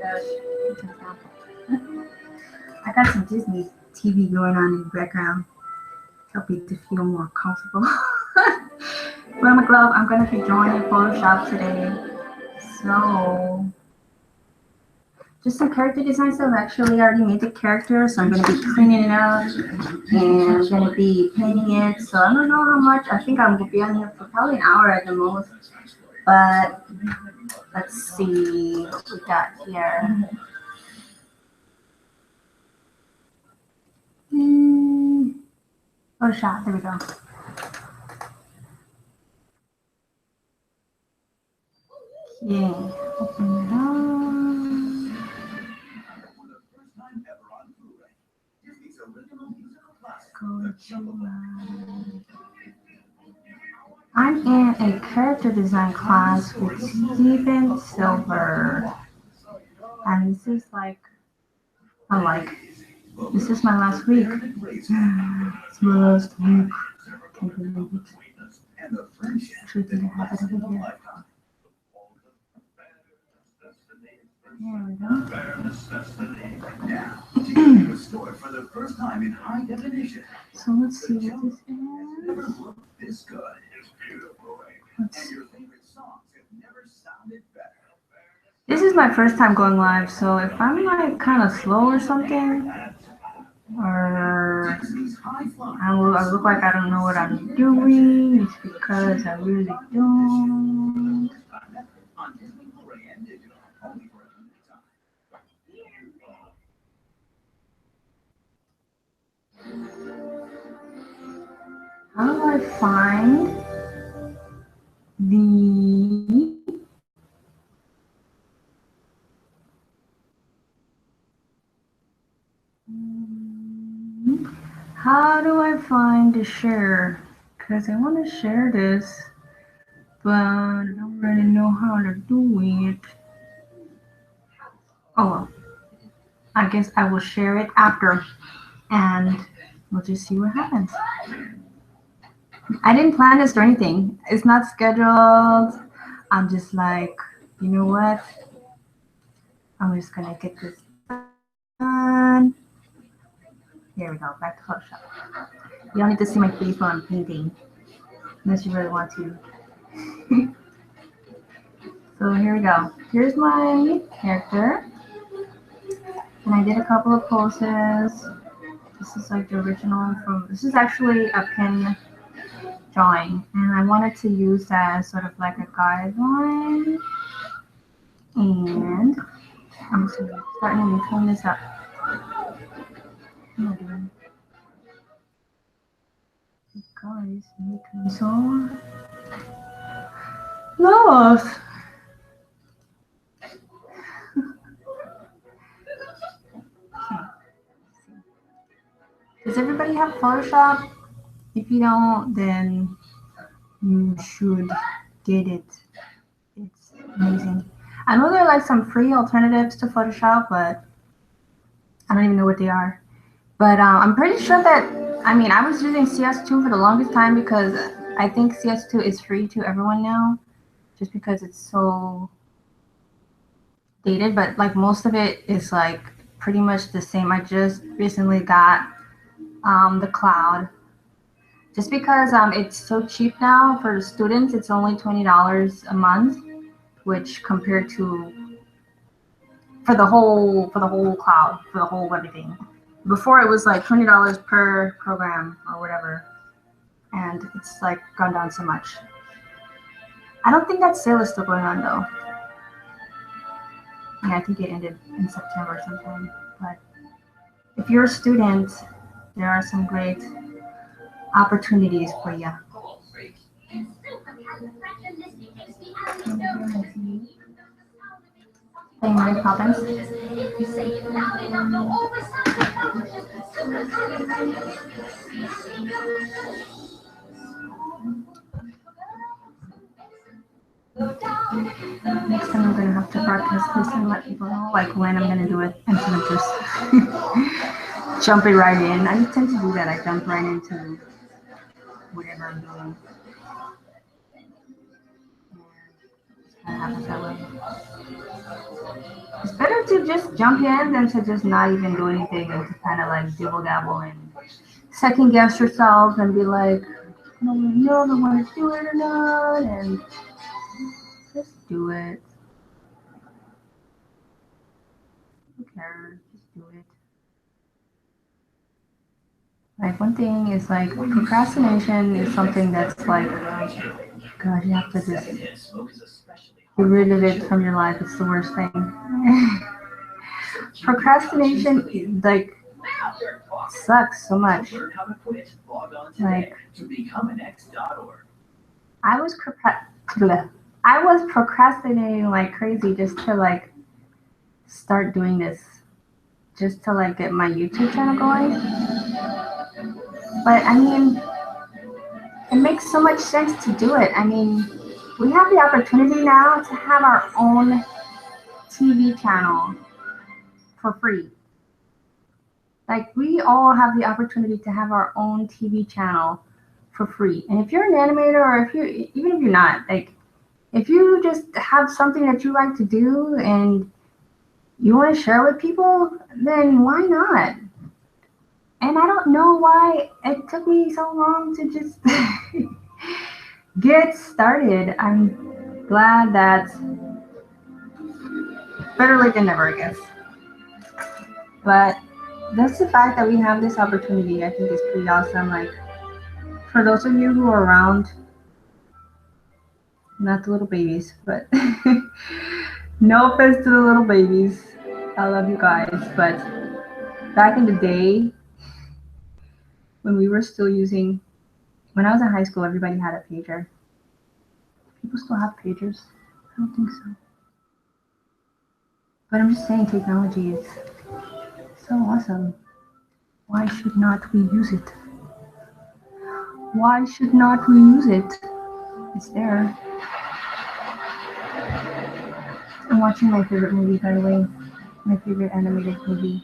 gosh. I got some Disney TV going on in the background. Help me to feel more comfortable. Well, my glove, I'm going to be drawing in Photoshop today. So, just some character design stuff. Actually, I already made the character, so I'm going to be cleaning it up. And I'm going to be painting it. So, I don't know how much. I think I'm going to be on here for probably an hour at the most. But, let's see what we got here. Photoshop, there we go. Yeah, open it up. I'm in a character design class with Steven Silver. And this is like, this is my last week. It's my last week. I can't believe it. Actually, think I have it over here. There we go. So let's see what this is. This is my first time going live, so if I'm like kind of slow or something, or I look like I don't know what I'm doing, it's because I really don't. How do I find the share? Because I want to share this, but I don't really know how to do it. Oh well, I guess I will share it after, and we'll just see what happens. I didn't plan this or anything. It's not scheduled. I'm just like, you know what? I'm just gonna get this done. Here we go, back to Photoshop. You don't need to see my face while I'm painting, unless you really want to. So here we go. Here's my character. And I did a couple of poses. This is like the original this is actually a pen drawing. And I wanted to use that as sort of like a guideline. And I'm just starting to clean this up. What am I doing? You guys make me so lost. Does everybody have Photoshop? If you don't, then you should get it. It's amazing. I know there are like some free alternatives to Photoshop, but I don't even know what they are. But I'm pretty sure that, I mean, I was using CS2 for the longest time because I think CS2 is free to everyone now, just because it's so dated. But like most of it is like pretty much the same. I just recently got the cloud, just because it's so cheap now for the students. It's only $20 a month, which compared to for the whole cloud, for the whole everything. Before it was like $20 per program or whatever, and it's like gone down so much. I don't think that sale is still going on though. Yeah, I think it ended in September sometime. But if you're a student, there are some great opportunities for you. Playing Mary Poppins. Next time I'm gonna have to broadcast this and let people know like when I'm gonna do it instead of just jumping right in. I tend to do that. I jump right into whatever I'm doing. It happens that way. It's better to just jump in than to just not even do anything and to kind of like dibble dabble and second guess yourself and be like, no, I don't want to do it or not, and just do it. Who cares? Just do it. Like one thing is like procrastination is something that's like, God, you have to just get rid of it from your life. It's the worst thing. Procrastination, like, sucks so much. Like, I was I was procrastinating like crazy just to like start doing this, just to like get my YouTube channel going. But I mean, it makes so much sense to do it. I mean, we have the opportunity now to have our own TV channel for free. Like, we all have the opportunity to have our own TV channel for free. And if you're an animator, or if you, even if you're not, like, if you just have something that you like to do and you want to share with people, then why not? And I don't know why it took me so long to just get started. I'm glad that better late than never, I guess. But that's the fact that we have this opportunity. I think is pretty awesome. Like, for those of you who are around, not the little babies, but no offense to the little babies. I love you guys. But back in the day, when we were still using, when I was in high school, everybody had a pager. People still have pagers? I don't think so. But I'm just saying, technology is so awesome. Why should not we use it? Why should not we use it? It's there. I'm watching my favorite movie, by the way. My favorite animated movie.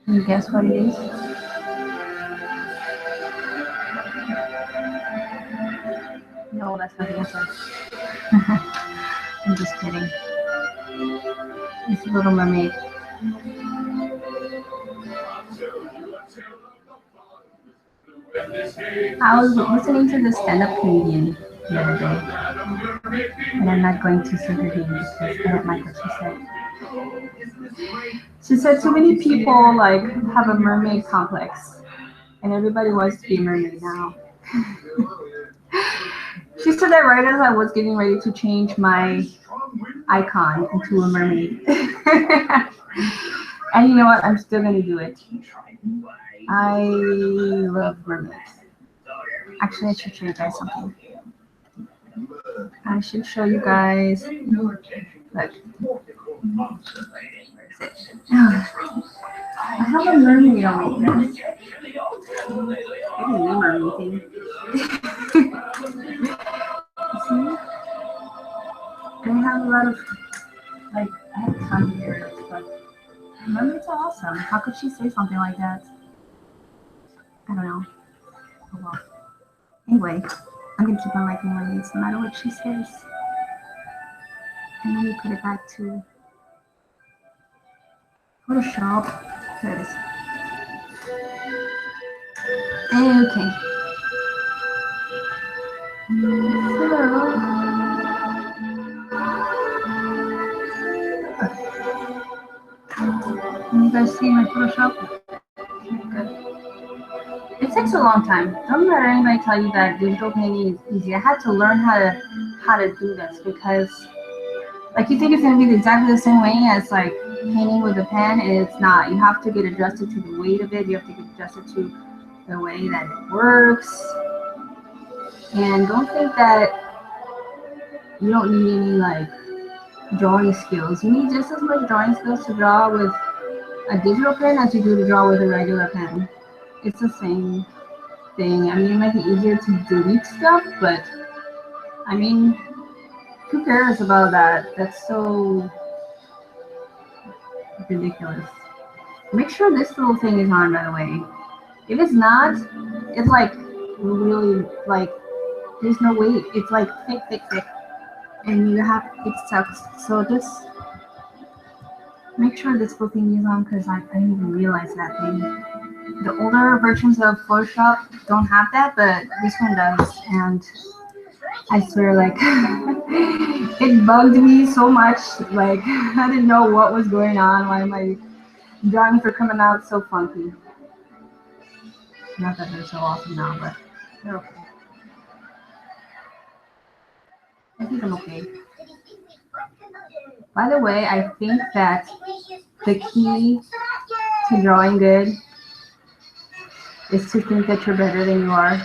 Can you guess what it is? No, that's not the answer. I'm just kidding. It's Little Mermaid. I was listening to the stand-up comedian the other day, and I'm not going to say her name because I don't like what she said. She said so many people like have a mermaid complex, and everybody wants to be a mermaid now. She said that right as I was getting ready to change my icon into a mermaid. And you know what? I'm still gonna do it. I love mermaids. Actually, I should show you guys something. I should show you guys. Look. I have a mermaid on me. I didn't name her anything. See? And I have a lot of, like, I have a ton of areas, but mermaids are awesome. How could she say something like that? I don't know. Oh well. Anyway, I'm gonna keep on liking mermaids no matter what she says. And let me put it back to Photoshop. There it is. Okay. Can you guys see my Photoshop? Good. It takes a long time. Don't let anybody tell you that digital painting is easy. I had to learn how to do this because, like, you think it's gonna be exactly the same way as like painting with a pen. It's not. You have to get adjusted to the weight of it. You have to get adjusted to the way that it works. And don't think that you don't need any like drawing skills. You need just as much drawing skills to draw with a digital pen as you do to draw with a regular pen. It's the same thing. I mean, it might be easier to delete stuff, but I mean, who cares about that? That's so ridiculous. Make sure this little thing is on, by the way. If it's not, it's like really like there's no weight. It's like thick, and you have it sucks. So just make sure this little thing is on because I didn't even realize that thing. The older versions of Photoshop don't have that, but this one does. And I swear, like, it bugged me so much. Like, I didn't know what was going on. Why my drawings were coming out so funky. Not that they're so awesome now, but they're okay. I think I'm okay. By the way, I think that the key to drawing good is to think that you're better than you are.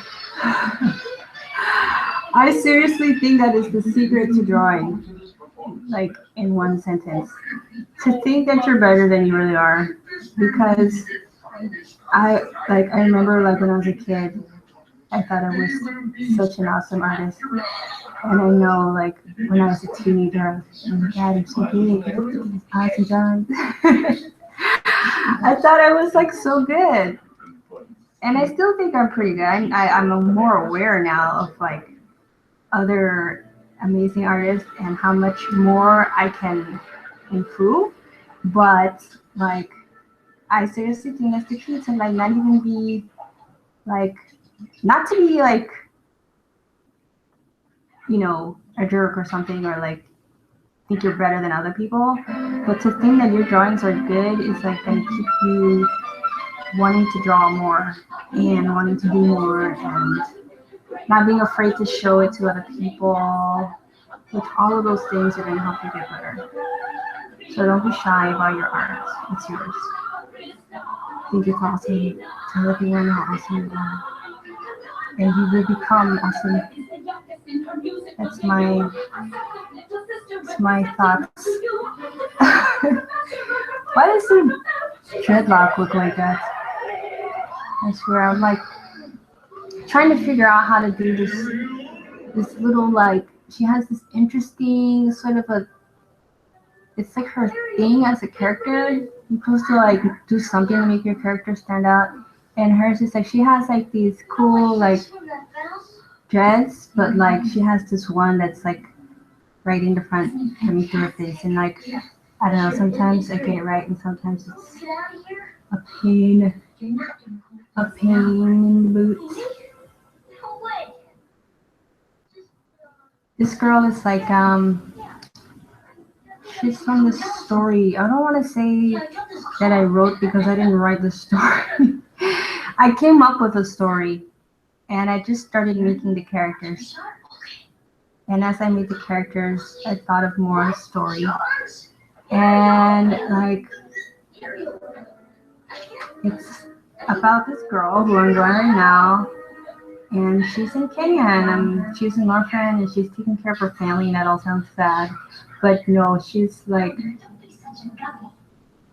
I seriously think that is the secret to drawing, like in one sentence. To think that you're better than you really are. Because I remember like when I was a kid, I thought I was such an awesome artist. And I know like when I was a teenager, I was like, oh my god, I'm so good. Awesome drawings. I thought I was like so good. And I still think I'm pretty good. I'm more aware now of like other amazing artists and how much more I can improve. But like I seriously think that's the key to like not even be like not to be like, you know, a jerk or something or like think you're better than other people. But to think that your drawings are good is like gonna keep you wanting to draw more and wanting to do more and not being afraid to show it to other people, which all of those things are going to help you get better. So don't be shy about your art. It's yours. I think it's awesome. Tell everyone how awesome you are. And you will become awesome. That's my thoughts. Why does the dreadlock look like that? I swear, I'm like trying to figure out how to do this little like she has this interesting sort of a it's like her thing as a character. You're supposed to like do something to make your character stand out. And hers is like she has like these cool like dreads, but like she has this one that's like right in the front coming through her face. And like I don't know, sometimes I get it right and sometimes it's a pain in the boot. This girl is like she's from this story. I don't want to say that I wrote because I didn't write the story. I came up with a story and I just started making the characters. And as I made the characters, I thought of more story. And like it's about this girl who I'm drawing right now. And she's in Kenya and she's an orphan and she's taking care of her family and that all sounds sad. But no, she's like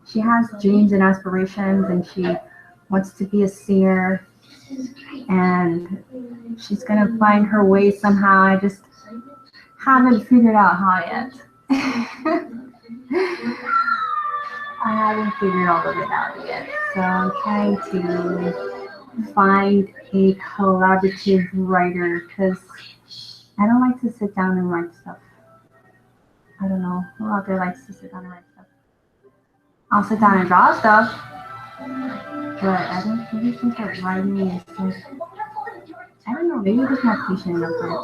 she has dreams and aspirations and she wants to be a singer and she's gonna find her way somehow. I just haven't figured out how yet. I haven't figured all of it out yet. So I'm trying to find a collaborative writer because I don't like to sit down and write stuff. I don't know who out there likes to sit down and write stuff. I'll sit down and draw stuff, but I don't really think that writing is like, I don't know, maybe you're just not patient enough for it.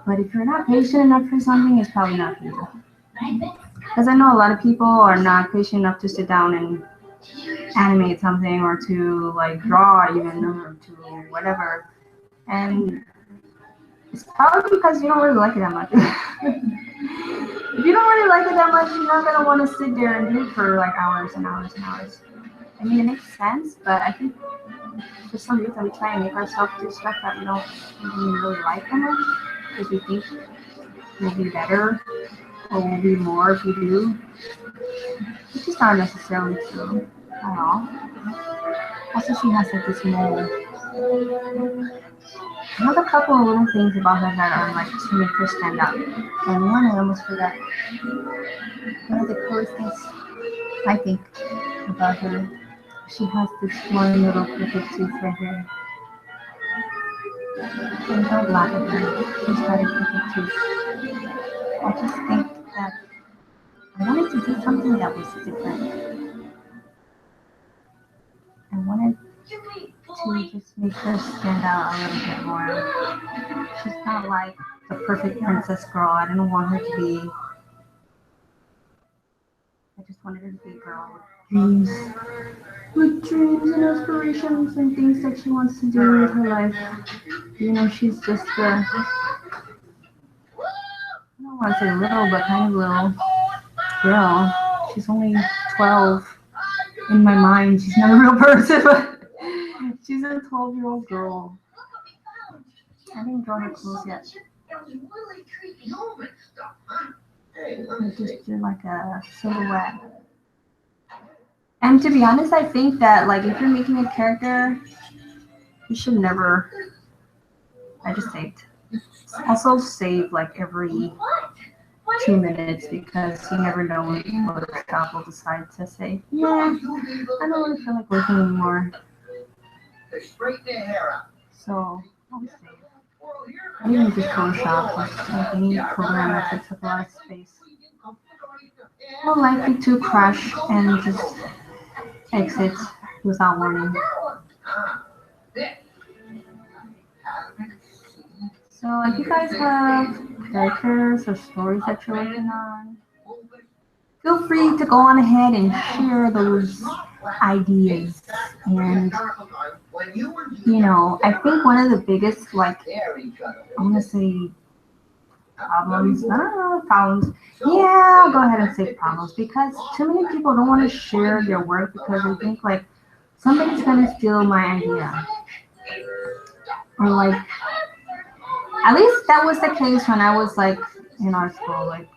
But if you're not patient enough for something, it's probably not for you. Because I know a lot of people are not patient enough to sit down and animate something or to like draw even or to whatever. And it's probably because you don't really like it that much. If you don't really like it that much, you're not going to want to sit there and do it for like hours and hours and hours. I mean, it makes sense, but I think for some reason we try and make ourselves do stuff that we don't even really like that much because we think we'll be better or we'll be more if we do. Which is not necessarily true at all. Also, she has like this mole. I have a couple of little things about her that are like to make her stand out. And one I almost forgot. One of the coolest things I think about her, she has this one little crooked tooth right here. And don't laugh at her. She's got a crooked tooth. I just think that I want wanted to do something that was different. I wanted to just make her stand out a little bit more. She's not like the perfect princess girl. I didn't want her to be. I just wanted her to be a girl with dreams and aspirations and things that she wants to do with her life. You know, she's just I don't want to say little, but kind of little girl. She's only 12 in my mind. She's not a real person, but she's a 12-year-old girl. I didn't draw her clothes yet. I just did like a silhouette. And to be honest, I think that like if you're making a character, you should never. I just saved. Also save like every 2 minutes because you never know when Photoshop will decide to say, yeah, I don't really feel like working anymore. So always save. I even just Photoshop, just like any program that takes up a lot of space. More likely to crash and just exit without warning. So if you guys have characters or stories that you're working on, feel free to go on ahead and share those ideas. And you know, I think one of the biggest, like, I want to say problems, I don't know, problems. Yeah, I'll go ahead and say problems because too many people don't want to share their work because they think like somebody's gonna steal my idea, or like. At least that was the case when I was like in art school. Like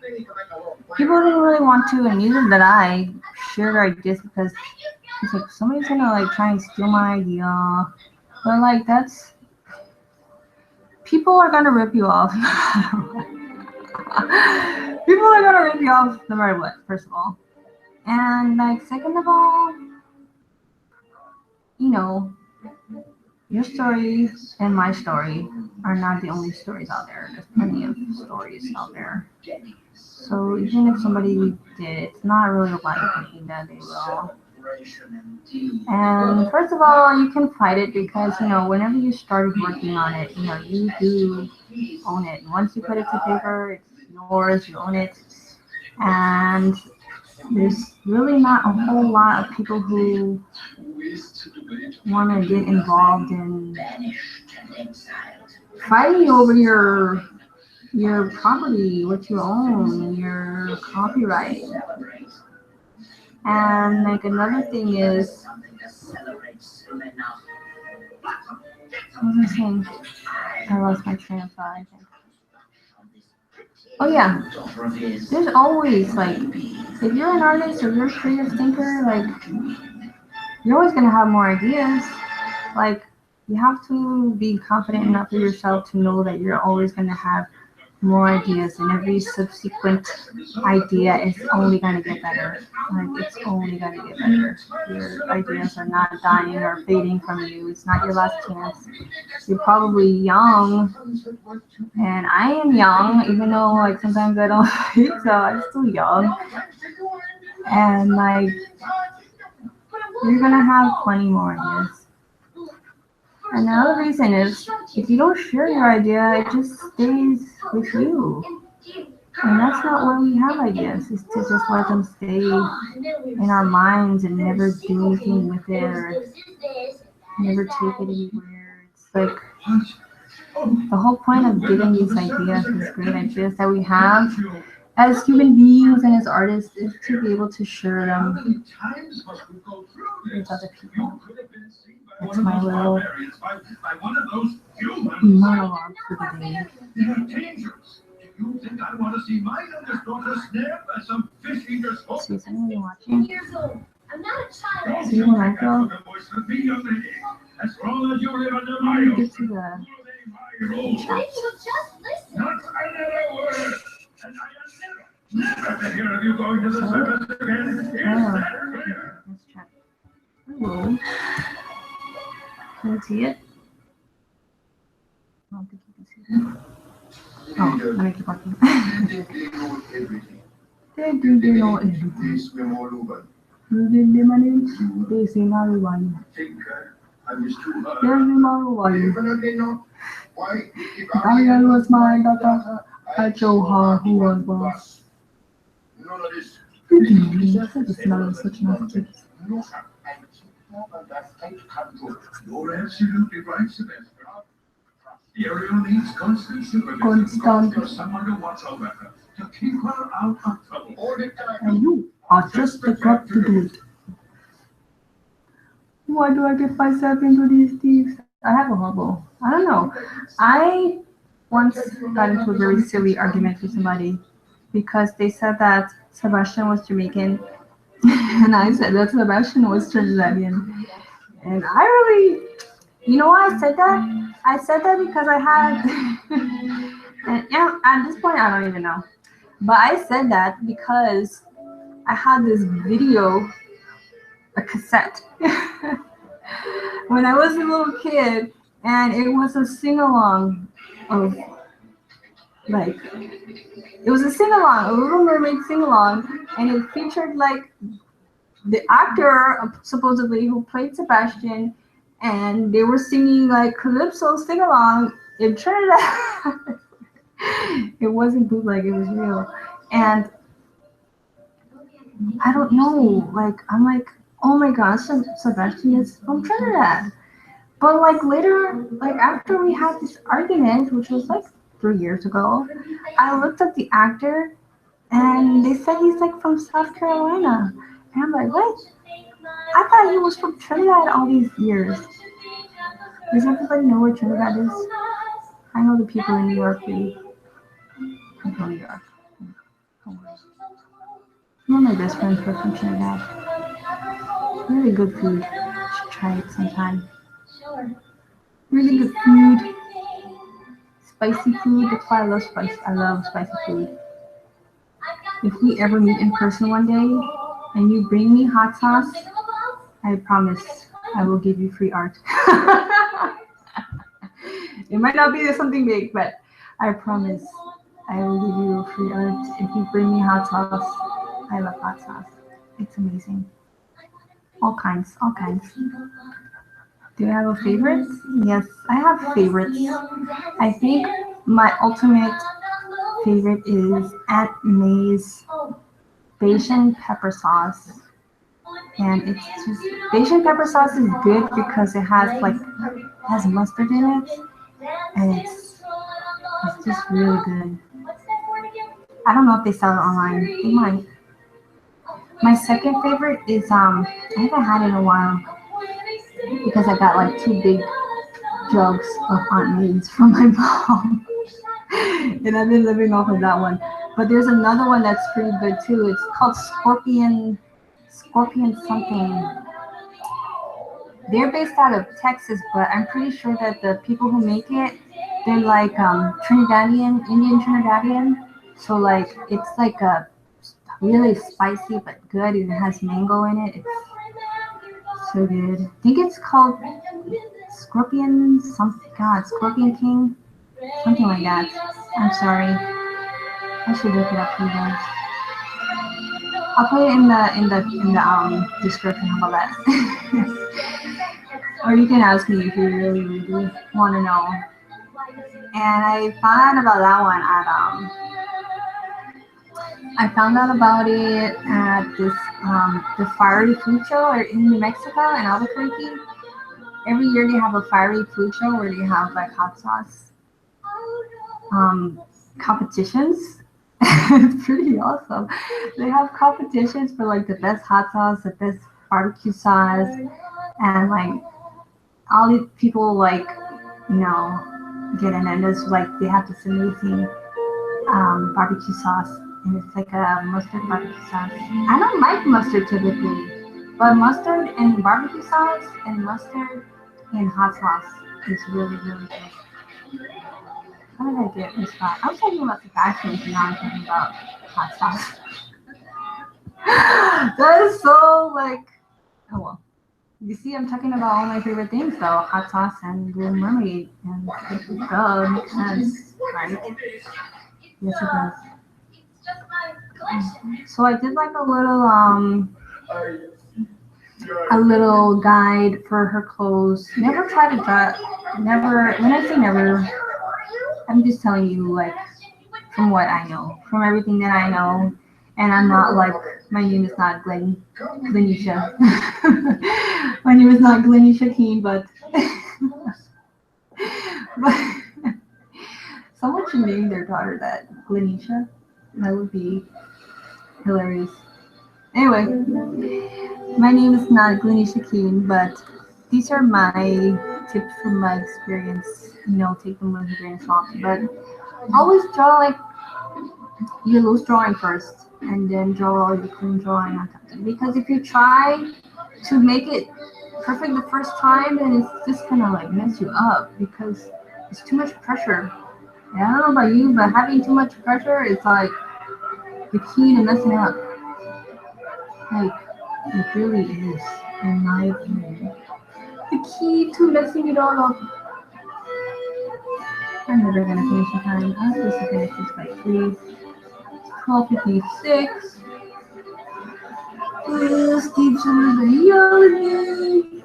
people didn't really want to, and neither did I, share their ideas because it's like somebody's gonna like try and steal my idea. But like that's people are gonna rip you off. People are gonna rip you off no matter what. First of all, and like second of all, you know. Your story and my story are not the only stories out there. There's plenty of stories out there. So even if somebody did, it's not really likely that they will. And first of all, you can fight it because, you know, whenever you started working on it, you know, you do own it. Once you put it to paper, it's yours, you own it. And there's really not a whole lot of people who want to get involved in fighting over your property, what you own, your copyright. And like another thing is, what was I saying? I lost my train of thought, I think. Oh yeah, there's always like, if you're an artist or you're a creative thinker, like you're always gonna have more ideas. Like you have to be confident enough of yourself to know that you're always gonna have more ideas, and every subsequent idea is only gonna get better. Like it's only gonna get better. Your ideas are not dying or fading from you. It's not your last chance. You're probably young, and I am young, even though like sometimes I don't think so. I'm still young, and like you're gonna have plenty more ideas. And the other reason is, if you don't share your idea, it just stays with you. And that's not why we have ideas, is to just let them stay in our minds and never do anything with it or never take it anywhere. It's like the whole point of getting these ideas, these great ideas that we have as human beings and as artists, is to be able to share them with other people. That's my little monologue for the day. See, is anyone watching? See the micro? Get to the chat. Let's check. Hello. Can you see it? I don't think you can see it. Oh, let me keep walking. They think they know everything. Then they manage. They say Maruwai. There's Maruwai. Daniel was my daughter. I chose her who was boss. The smell of such nice kids. You're absolutely right, Sebastian. The area needs constant supervision Constant. for someone to watch over her, to keep her out of trouble. And you are just the cop to do it. Why do I get myself into these thieves? I have a hobble. I don't know. I once got into a very silly argument with somebody because they said that Sebastian was Jamaican and I said that Sebastian was Trinidadian. And I really, you know why I said that? I said that because I had, and yeah, at this point I don't even know. But I said that because I had this video, a cassette, when I was a little kid, and it was a sing along of like it was a sing along, a Little Mermaid sing along, and it featured like the actor supposedly who played Sebastian, and they were singing like calypso sing along in Trinidad. It wasn't bootleg, it was real, and I don't know, like I'm like, oh my gosh, Sebastian is from Trinidad. But like later, like after we had this argument, which was like 3 years ago, I looked up the actor and they said he's like from South Carolina. And I'm like, what? I thought he was from Trinidad all these years. Does everybody know where Trinidad is? I know the people in New York, really. I'm from New York. Don't worry. One of my best friends were from Trinidad. Really good food. You should try it sometime. Really good food. Spicy food. That's why I love spice. I love spicy food. If we ever meet in person one day and you bring me hot sauce, I promise I will give you free art. It might not be something big, but I promise I will give you free art if you bring me hot sauce. I love hot sauce. It's amazing. All kinds, all kinds. Do you have a favorite? Yes, I have favorites. I think my ultimate favorite is Aunt May's Bayesian pepper sauce. And it's just Bayesian pepper sauce is good because it has mustard in it, and it's just really good. I don't know if they sell it online. They might. My second favorite is I haven't had it in a while because I got like two big jugs of Aunt May's from my mom. And I've been living off of that one. But there's another one that's pretty good too. It's called Scorpion something. They're based out of Texas, but I'm pretty sure that the people who make it, they're like Trinidadian, Indian Trinidadian. So like it's like a really spicy but good, and it has mango in it. It's so good. I think it's called Scorpion something. God, Scorpion King, something like that. I'm sorry. I should look it up for you guys. I'll put it in the description. How about that? Or you can ask me if you really want to know. And I found out about that one I found out about it at this the Fiery Food Show in New Mexico in Albuquerque. Every year they have a Fiery Food Show where they have like hot sauce competitions. It's pretty awesome. They have competitions for like the best hot sauce, the best barbecue sauce, and like all these people like get in, and it's like they have this amazing barbecue sauce, and it's like a mustard barbecue sauce. I don't like mustard typically, but mustard and barbecue sauce and mustard and hot sauce is really good. How did I get this spot? I was talking about the fashion, and now I'm talking about hot sauce. That is so like, oh well. You see, I'm talking about all my favorite things though. Hot sauce and Little Mermaid, and makes sense, right? Yes, it does. So I did like a little guide for her clothes. Never try to dress. Never. When I say never, I'm just telling you like from what I know, from everything that I know. And I'm not like my name is not Glenisha. My name is not Glenisha Keen, but but someone should name their daughter that Glenisha. That would be hilarious. Anyway, my name is not Glenisha Keen, but these are my tips from my experience. You know, take them with a grain of salt. But always draw like your loose drawing first, and then draw your clean drawing on top of it. Because if you try to make it perfect the first time, then it's just gonna like mess you up because it's too much pressure. And I don't know about you, but having too much pressure is like the key to messing up. Like it really is, in my opinion. The key to messing it all up. I'm never gonna finish in time. I'm supposed to finish this by 12:56. Steve Summers are yelling at me.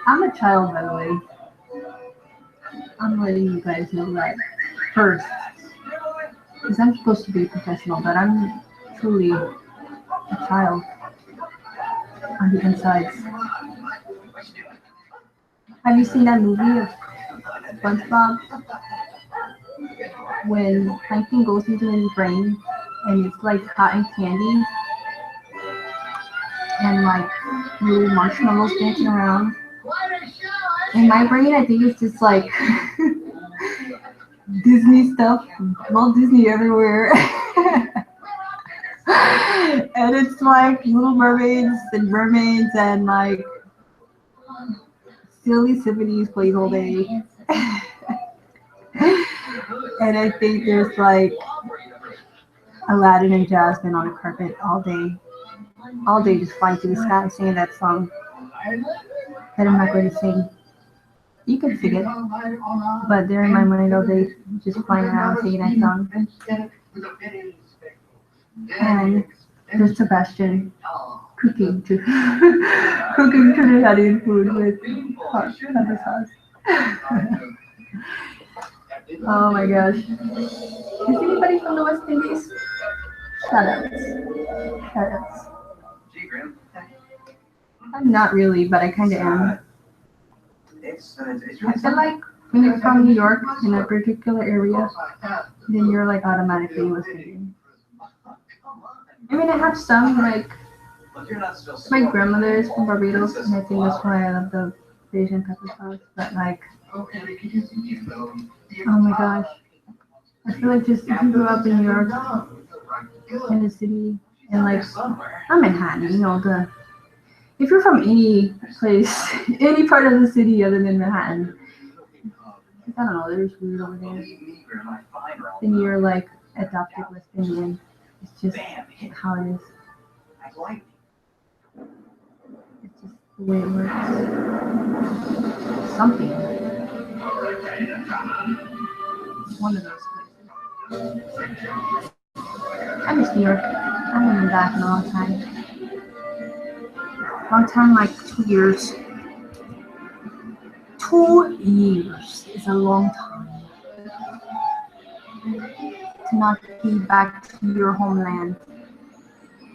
I'm a child, by the way. I'm letting you guys know that first. Because I'm supposed to be a professional, but I'm truly a child on the insides. Have you seen that movie of SpongeBob when Plankton goes into his brain and it's like cotton candy and like little marshmallows dancing around? In my brain, I think it's just like Disney stuff, Walt Disney everywhere. And it's like little mermaids and like silly symphonies played all day. And I think there's like Aladdin and Jasmine on a carpet all day just flying through the sky singing that song that I'm not going to sing. You can sing it, but they're in my mind all day just flying around singing that song. And there's Sebastian cooking to cooking Trinidadian food with hot pepper sauce. Oh my gosh. Is anybody from the West Indies? Shout outs. Shout outs. I'm not really, but I kind of am. I feel like when you're from New York in a particular area, then you're like automatically West Indian. I mean, I have some like my grandmother is from Barbados, and I think that's why I love the Asian pepper sauce. But like, oh my gosh, I feel like just if you grew up in New York, in the city, and like I'm Manhattan, you know the. If you're from any place, any part of the city other than Manhattan, I don't know, there's weird over there. Then you're like adopted West Indian. It's just how it is. It's just the way it works. Something. One of those places. I miss New York. I haven't been back in a long time. Long time, like 2 years. 2 years is a long time to not be back to your homeland.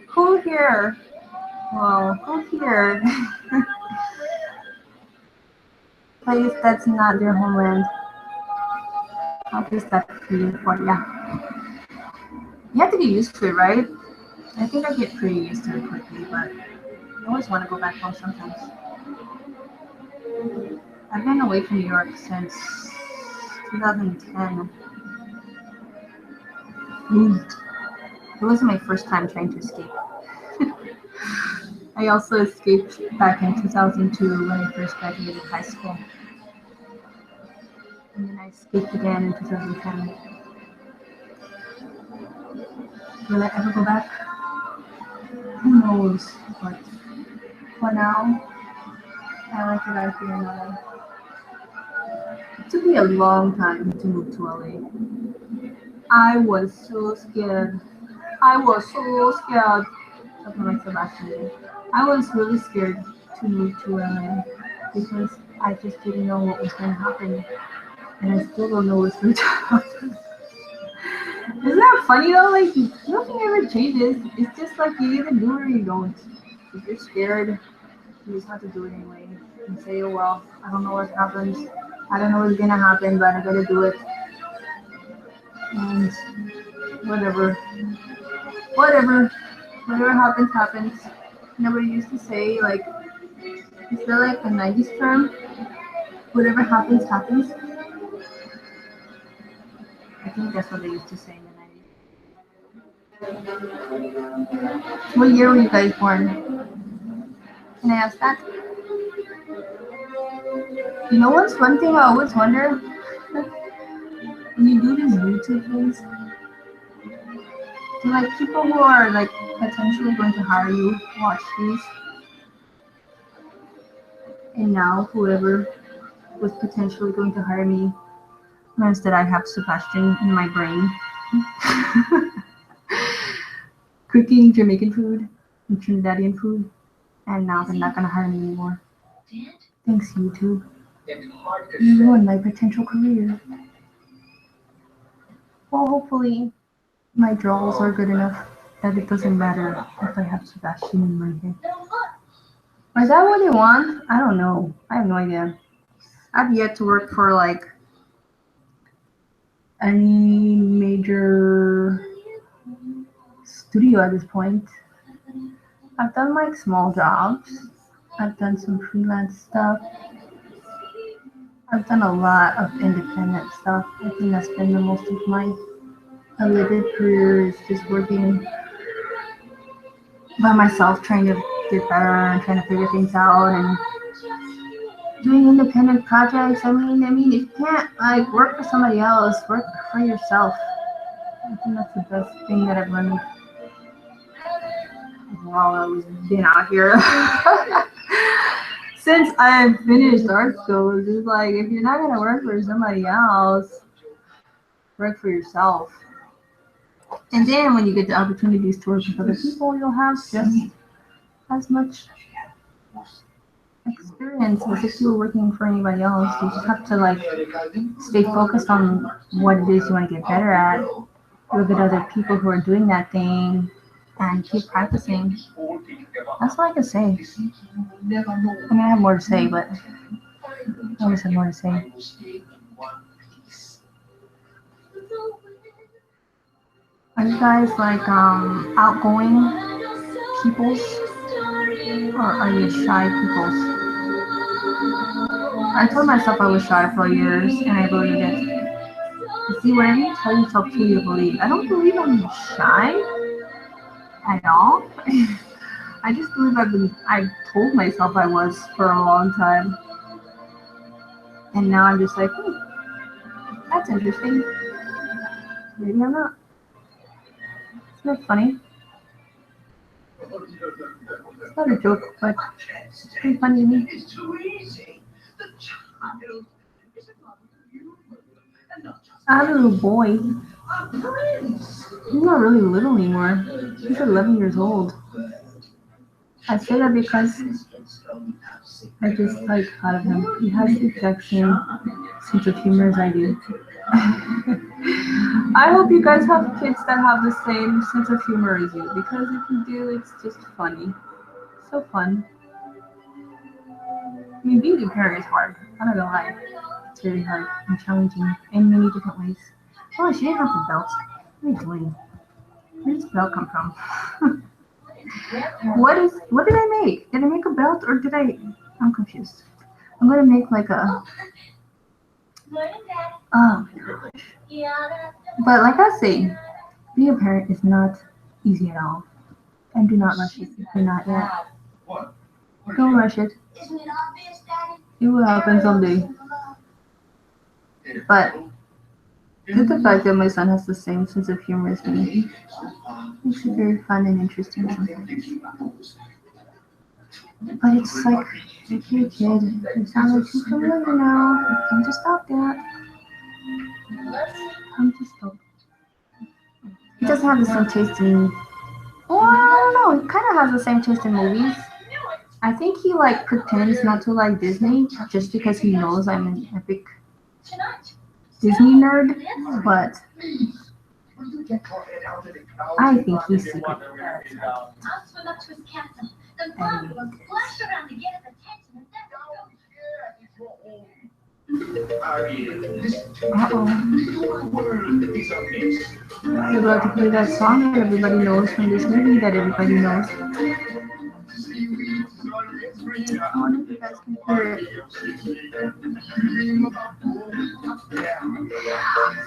Who here? Well, who here? Place that's not their homeland. How does that feel for you? You have to get used to it, right? I think I get pretty used to it quickly, but I always want to go back home sometimes. I've been away from New York since 2010. It wasn't my first time trying to escape. I also escaped back in 2002 when I first graduated high school. And then I escaped again in 2010. Will I ever go back? Who knows? But for now, I like it out here in LA. took me a long time to move to LA. I was so scared. I was so scared. Something like Sebastian. I was really scared to move to LA because I just didn't know what was going to happen. And I still don't know what's going to happen. Isn't that funny though? Like, nothing ever changes. It's just like you either do it or you don't. If you're scared, you just have to do it anyway. And say, oh well, I don't know what happens. I don't know what's going to happen, but I gotta do it. And whatever. Whatever. Whatever happens, happens. Nobody used to say, like, is there like a 90s term? Whatever happens, happens. I think that's what they used to say in the 90s. What year were you guys born? Can I ask that? You know what's one thing I always wonder? When you do these YouTube things, do like people who are like potentially going to hire you watch these? And now whoever was potentially going to hire me knows that I have Sebastian in my brain. Cooking Jamaican food and Trinidadian food, and now they're not gonna hire me anymore. Thanks, YouTube. You ruined my potential career. Well, hopefully my draws are good enough that it doesn't matter if I have Sebastian in my head. Is that what they want? I don't know. I have no idea. I've yet to work for like any major studio at this point. I've done like small jobs. I've done some freelance stuff. I've done a lot of independent stuff. I think that's been the most of my alleged career is just working by myself, trying to get better and trying to figure things out and doing independent projects. I mean, if you can't like work for somebody else, work for yourself. I think that's the best thing that I've learned while I've been out here. Since I finished art school, it's just like if you're not gonna work for somebody else, work for yourself. And then when you get the opportunities to work with other people, you'll have just as much experience as if you were working for anybody else. You just have to like stay focused on what it is you want to get better at. Look at other people who are doing that thing and keep practicing. That's all I can say. I mean, I have more to say, but I always have more to say. Are you guys like outgoing peoples, or are you shy peoples? I told myself I was shy for years, and I believed it. You see, whatever you tell yourself to, you believe. I don't believe I'm shy at all. I just believe I told myself I was for a long time. And now I'm just like, that's interesting. Maybe I'm not. It's not funny. It's not a joke, but it's pretty funny to me. I have a little boy. He's not really little anymore. He's 11 years old. I say that because I just like thought of him. He has the exact same sense of humor as I do. I hope you guys have kids that have the same sense of humor as you, because if you do, it's just funny. So fun. I mean, being a parent is hard. I'm not gonna lie. It's really hard and challenging in many different ways. Oh, she didn't have the belt. What are you doing? Where does the belt come from? What did I make? Did I make a belt or did I'm confused. I'm gonna make like a, oh my gosh. But like I say, being a parent is not easy at all. And do not rush it if you're not yet. Don't rush it. It will happen someday. But due to the fact that my son has the same sense of humor as me, makes it very fun and interesting sometimes. But it's like, okay, kid, you sound like too familiar now. Time to stop that. Time to stop. He doesn't have the same taste in. Well, I don't know. He kind of has the same taste in movies. I think he like pretends not to like Disney just because he knows I'm an epic Disney nerd. But I think he's secretly uh-oh. You're about to play that song that everybody knows from this movie that everybody knows. I wonder if you guys can hear it.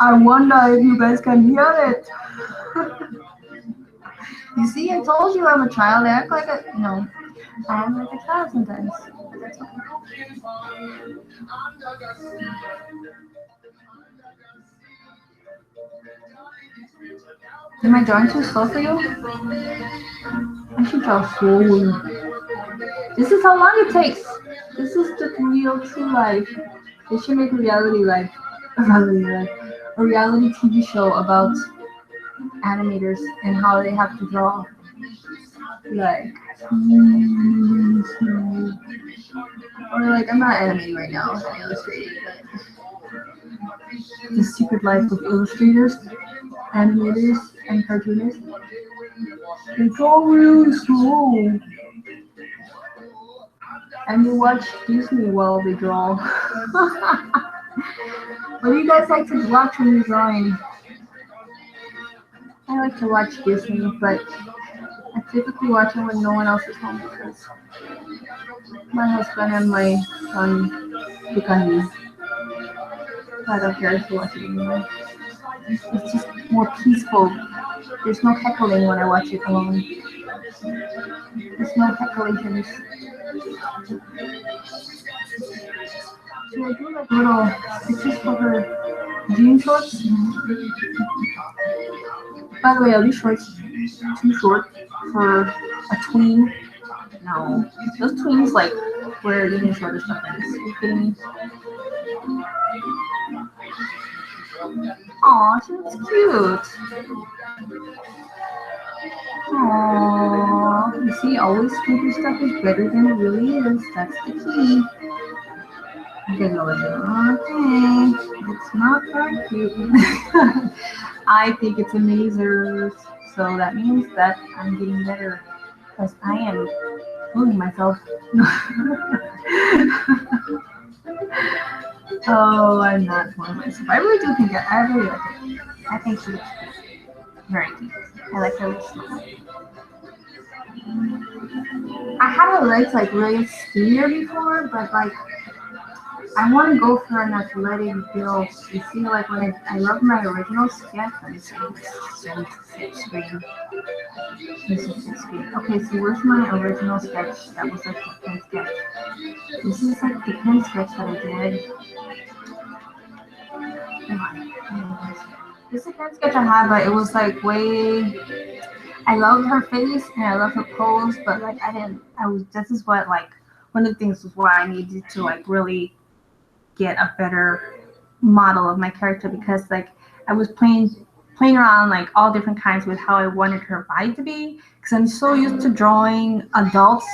I wonder if you guys can hear it. You see, I told you I'm a child. I act like a, I'm like a child sometimes. That's okay. Am I drawing too slow for you? I should draw slowly. This is how long it takes. This is the real true life. They should make a reality TV show about animators and how they have to draw. Like, or like, I'm not animating right now, I'm illustrating. The secret life of illustrators, animators, and cartoonists. It's all really slow. And you watch Disney while they draw. What do you guys like to watch when you're drawing? I like to watch Disney, but I typically watch it when no one else is home because my husband and my son look at me. I don't care to watch it anymore. It's just more peaceful. There's no heckling when I watch it alone. There's no heckling. So I do like little stitches for her jean shorts. By the way, are these shorts too short for a tween? No. Those tweens like wear even shorter stuff than this. Are you kidding me? Aw, she looks cute. Aww. You see, always think your stuff is better than it really is. That's the key. Okay, it's not that cute. I think it's amazing. So that means that I'm getting better because I am fooling myself. Oh, I'm not fooling myself. I really do think I really like it. I think she looks cute. Very cute. I like her little smile. I had her legs like really skinnier before, but like I want to go for an athletic build. You see, like when I love my original sketch. Let me see. Fifth screen. This is fifth screen. Okay, so where's my original sketch? That was like the pen sketch. This is like the pen sketch that I did. Come on. This is a pen sketch I had, but it was like way. I loved her face and I loved her pose, but like this is what like one of the things was why I needed to like really get a better model of my character because like I was playing around like all different kinds with how I wanted her body to be because I'm so used to drawing adults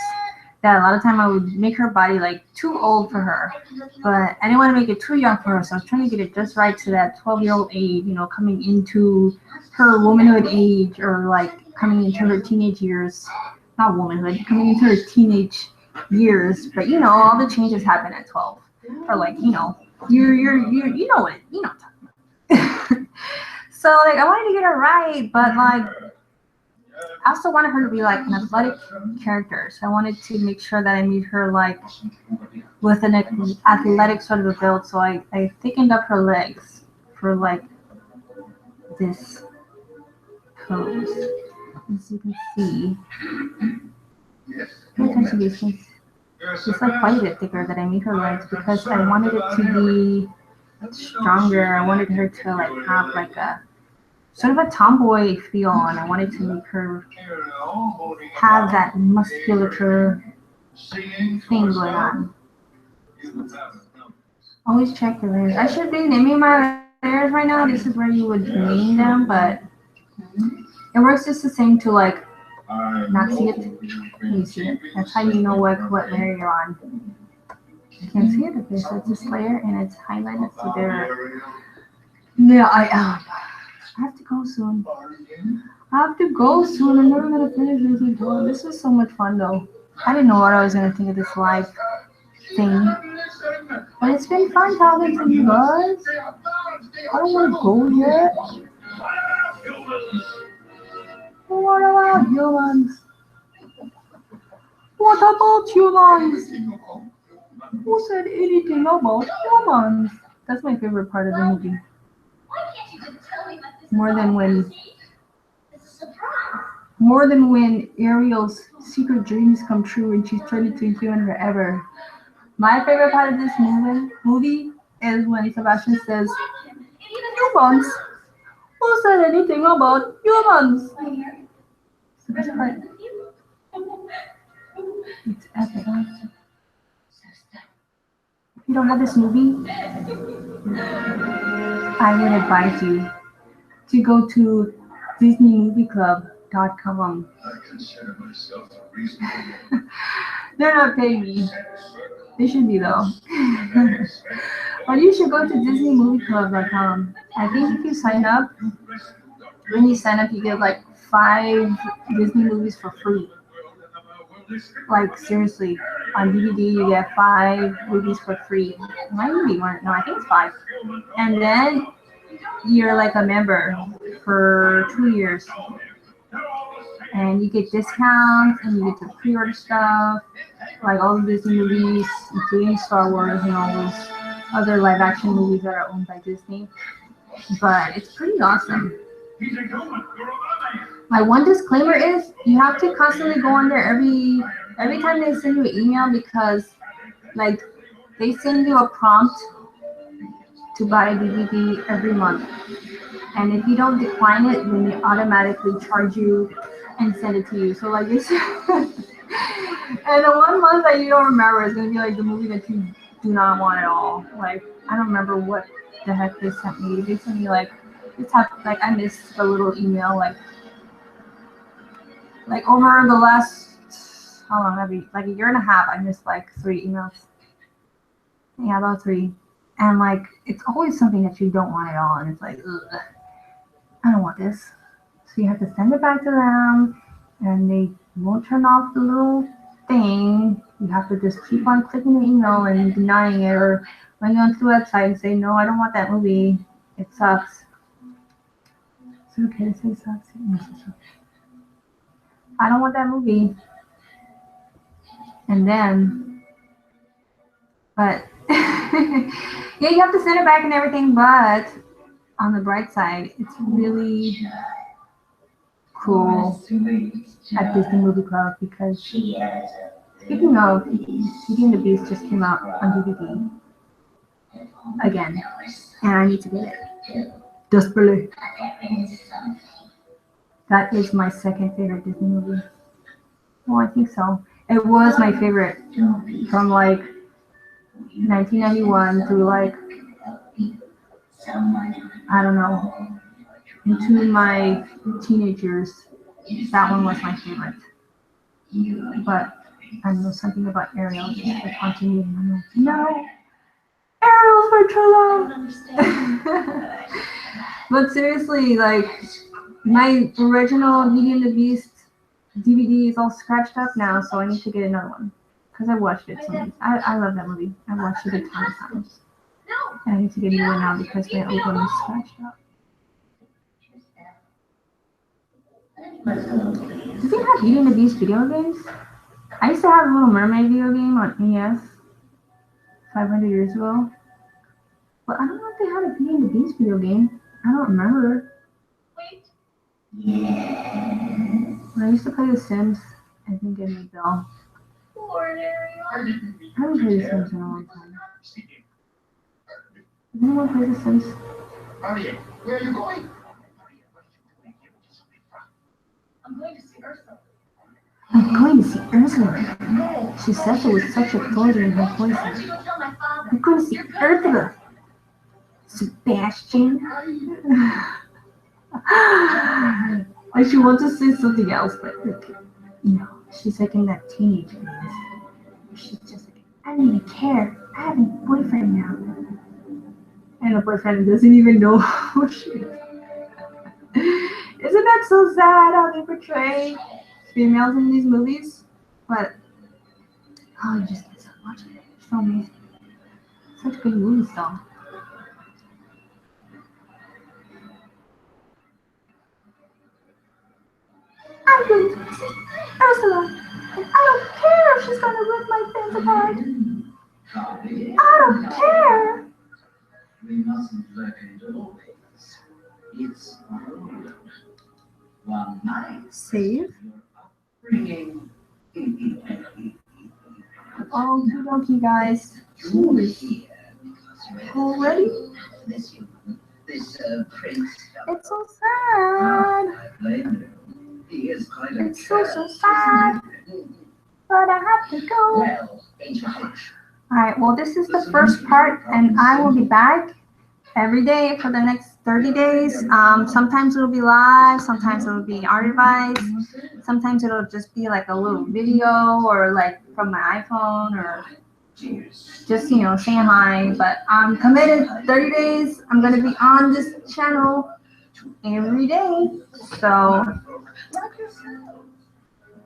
that a lot of time I would make her body like too old for her, but I didn't want to make it too young for her, so I was trying to get it just right to that 12-year-old age, coming into her womanhood age or like coming into her teenage years, not womanhood, coming into her teenage years, but all the changes happen at 12. Or like, you know what I'm talking about. So like I wanted to get her right, but like I also wanted her to be like an athletic character. So I wanted to make sure that I made her like with an athletic sort of a build. So I thickened up her legs for like this pose. As you can see. Pay attention to these things. It's like quite a bit thicker that I made her legs because I wanted it to be stronger. I wanted her to like have like a sort of a tomboy feel, and I wanted to make her have that musculature thing going on. Always check your layers. I should be naming my layers right now. This is where you would name them, but it works just the same to like not see it. You see it. That's how you know what layer you're on. You can't see it. Okay, so it's this layer and it's highlighted so there. Yeah, I have to go soon. I'm never gonna finish this. This was so much fun though. I didn't know what I was gonna think of this live thing. But it's been fun talking to you guys. I don't want to go yet. What about humans? What about humans? Who said anything about humans? That's my favorite part of the movie. More than when Ariel's secret dreams come true and she's turned into a human forever. My favorite part of this movie is when Sebastian says, humans. Who said anything about humans? It's the best part. It's epic. If you don't have this movie, I would advise you to go to DisneyMovieClub.com. They're not paying me. They should be though. But you should go to DisneyMovieClub.com. I think if you sign up, when you sign up, you get like 5 Disney movies for free. Like seriously, on DVD you get 5 movies for free. Might be more. No, I think it's 5. And then you're like a member for 2 years, and you get discounts and you get to pre-order stuff, like all the Disney movies, including Star Wars and all those other live-action movies that are owned by Disney. But it's pretty awesome. My one disclaimer is you have to constantly go on there every time they send you an email, because like they send you a prompt to buy a DVD every month, and if you don't decline it, then they automatically charge you and send it to you. So like this, and the 1 month that you don't remember is gonna be like the movie that you do not want at all. Like I don't remember what the heck they sent me. They sent me like this type, like I missed a little email like over the last, how long have like a year and a half, I missed like 3 emails. Yeah, about 3. And like it's always something that you don't want at all, and it's like, ugh, I don't want this. So you have to send it back to them, and they won't turn off the little thing. You have to just keep on clicking the email and denying it, or when you go onto the website and say, no, I don't want that movie. It sucks. Is it okay to say it sucks? I don't want that movie. And then, but yeah, you have to send it back and everything, but on the bright side, it's really cool at Disney Movie Club, because speaking of, Beauty and the Beast just came out on DVD again, and I need to get it desperately. That is my second favorite Disney movie. Well, I think so. It was my favorite from like 1991 through like, I don't know, into my teenage years. That one was my favorite. But I know something about Ariel. Just the continuity. I'm like, no, Ariel's my true love. But seriously, like my original Beauty and the Beast DVD is all scratched up now, so I need to get another one because I watched it so many. I love that movie. I watched it a ton of times, and I need to get a new one now because my old one is scratched up. Do they have Beauty and the Beast video games? I used to have a Little Mermaid video game on NES 500 years ago, but I don't know if they had a Beauty and the Beast video game. I don't remember. When I used to play The Sims, I think it made Bell. I haven't played The Sims in a long time. Does anyone play The Sims? Where are you going? I'm going to see Ursula. I'm going to see Ursula. She says it with such authority in her voice. I'm going to see Ursula. Sebastian. Like she wants to say something else, but like, she's like in that teenage phase. She's just like, I don't even care. I have a boyfriend now. And the boyfriend doesn't even know who she is. Isn't that so sad how they portray females in these movies? But, oh, you just can't stop watching it. It's so amazing. Such good movies, though. I'm going to see Ursula, and I don't care if she's gonna rip my face apart. I don't care. We mustn't let it always. It's rude. One night. Save. Bringing. Oh, dokie, guys. Jeez. Already? This human, this prince. It's so sad. I blame him. He is quite a It's so sad. But I have to go. Well, in charge. Alright, well, this is the first part, and I will be back every day for the next 30 days. Sometimes it'll be live, sometimes it'll be archived, sometimes it'll just be like a little video or like from my iPhone or just, saying hi. But I'm committed 30 days. I'm going to be on this channel every day. So,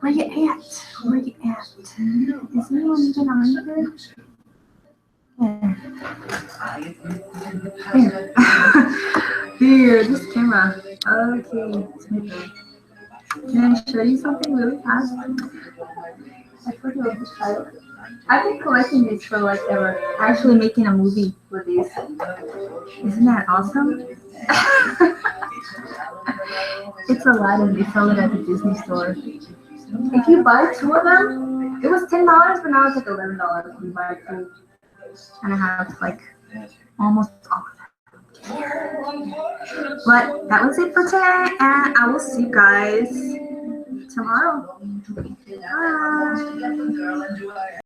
where you at? Where you at? Is anyone even on here? Here. Here, this camera. Okay, can I show you something really fast? I forgot this title. I've been collecting these for like ever. Actually making a movie with these. Isn't that awesome? It's Aladdin. They sell it at the Disney store. If you buy two of them, it was $10, but now it's like $11 if you buy two. And I have like almost all of them. But that was it for today, and I will see you guys tomorrow. Bye.